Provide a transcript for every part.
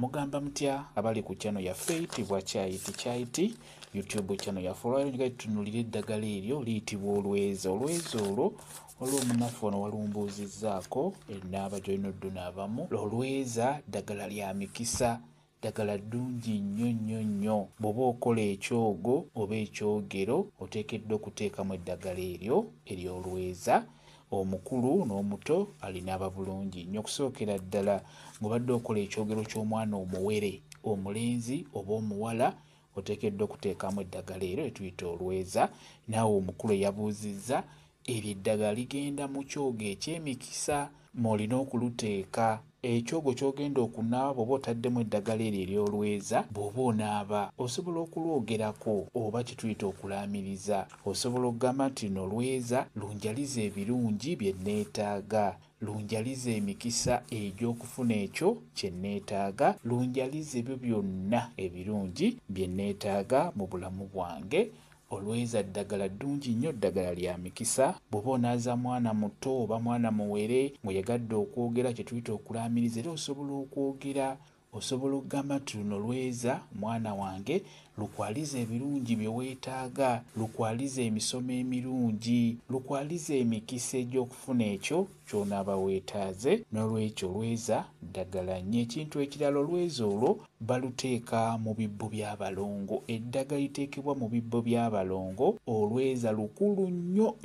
Mugamba mutya abali ku channel yaffe eyitibwa Kyayiti YouTube channel yaffe. Olwaleero nga tutunulira eddagala eryo liyitibwa olweza. Olweza olwo waliwo omunafu ono walumbuuzizzaako ennaaba gy'olina oddunaabamu. Olweza ddagala lya mikisa, ddagala ddungi nnyo. Bw'oba okola ekyogo oba ekyogero oteekeddwa okuteekamu eddagala eryo ery'olweza. Omukulu n'omuto alinaaba bulungi nnyo. Okusookera ddala ng'obadde okola ekyogero ky'omwana omuwere, omulenzi oba omuwala, oteekeddwa okuteekamu eddagala eryo etuyita olweza. Naawe omukulu eyabuuzizza, eryo eddagala ligenda mu kyogo eky'emikisa mw'olina okuluteeka. Ekyogo ky'ogenda okunaaba bw'oba otaddemu eddagala eryo ery'olweza, bw'oba onaaba osobola okulwogerako oba kye tuyita okulaamiriza. Osobola okugamba nti no olweza lunjaliza ebirungi bye nneetaaga, lunjaliza emikisa egy'okufuna ekyo kye nneetaaga, lunjaliza ebyo byonna ebirungi bye nneetaaga mu bulamu bwange. Olweza ddagala ddungi nnyo, ddagala lya mikisa. Bw'oba onaaza mwana muto oba mwana muwere ng'oyagadde okwogera kye tuyita okulaamiriza, era osobola okwogera. Osobola okugamba nti luno lweza mwana wange lukwaliza ebirungi bye weetaaga, lukwaliza emisomo emirungi, lukwaliza emikisa egy'okufuna ekyo ky'onaaba weetaaze. N'olwekyo olweza ddagala nnyo. Ekintu ekirala, olweza olwo baluteeka mu bibbo by'abalongo. Eddagala liteekebwa mu bibbo by'abalongo. Olweza lukulu nnyo.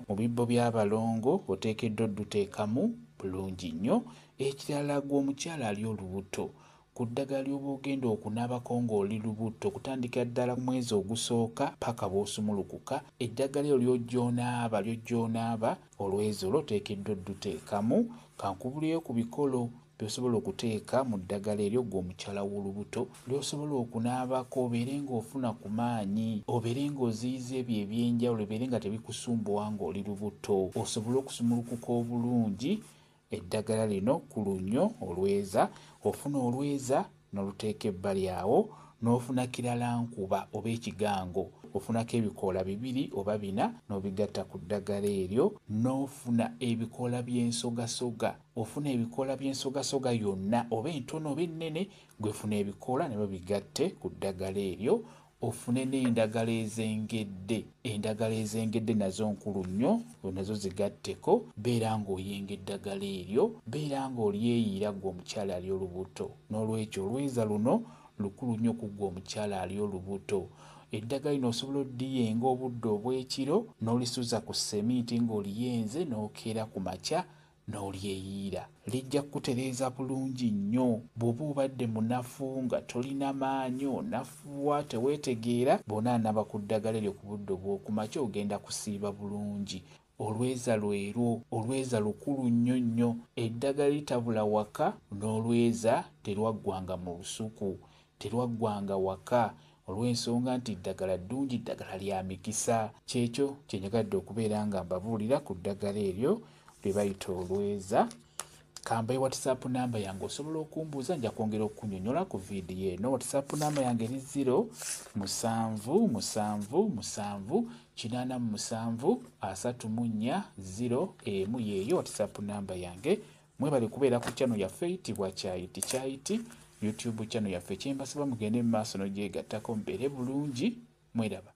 Mu bibbo by'abalongo oteekeddwa odduteekamu bulungi nnyo. Ekirala, gw'omukyala ali olubuto, ku ddagala ly'oba ogenda okunaabako ng'oli lubuto, kutandikira ddala ku mwezi ogusooka paka bw'osumulukuka, eddagala eryo ly'ojjoonaaba olweza olwo oteekeddwa odduteekamu. Kankubuleyo ku bikolo by'osobola okuteeka mu ddagala eryo gw'omukyala w'olubuto, ly'osobola okunaabako obeere ng'ofuna ku maanyi, obeere ng'oziyiza ebyo eby'enjawulo, bibeere nga tebikusumbuwa ng'oli lubuto, osobole okusumulukuka obulungi. Eddagala lino kkulu nnyo olweza. Ofuna olweza n'oluteeka ebbali awo, n'ofuna kiralankuba oba ekigango, ofunako ebikoola 2 oba 4 n'obigatta ku ddagala eryo, n'ofuna ebikoola by'ensogasoga. Ofuna ebikoola by'ensogasoga yonna, oba entono oba ennene, gwefuna ebikoola ne babigatte ku ddagala eryo. Ofune n'endagala ezengedde. Endagala ezengedde nazo nkulu nnyo, nazo zigatteko. Beera ng'oyenga eddagala eryo, beera ng'olyeyiira ggwe omukyala ali olubuto. N'olwekyo olweza luno lukulu nnyo ku ggwe omukyala ali olubuto. Eddagala lino osobola oddiyenga obudde obw'ekiro n'olisuza ku seminti ng'oliyenze, n'okeera ku makya n'olyeyiira. Lijja kukutereeza bulungi nnyo. Bw'oba obadde munafu nga tolina maanyi, onafuwa, teweetegeera, bw'onaanaaba ku ddagala eryo ku budde obw'okumakya ogenda kusiiba bulungi. Olweza lwerwo, olweza lukulu nnyo. Eddagala litabula waka, n'olweza terwaggwanga mu lusuku, terwaggwanga waka, olw'ensonga nti ddagala ddungi, ddagala lya mikisa. Kyekyo kye njagadde okubeera nga mbabuulira ku ddagala eryo lye bayita olweza. Kambaye WhatsApp namba yange, osobola okumbuuza, nja kwongera okukunnyonnyola ku viidiyo eno. WhatsApp namba yange eri 0777873401 yeeyo WhatsApp namba yange. Mwebale kubeera ku channel yaffe eyitibwa Kyayiti YouTube channel yaffe. Kyembasaba mugende mu maaso n'ogyegattako, mubeere bulungi. Mweraba.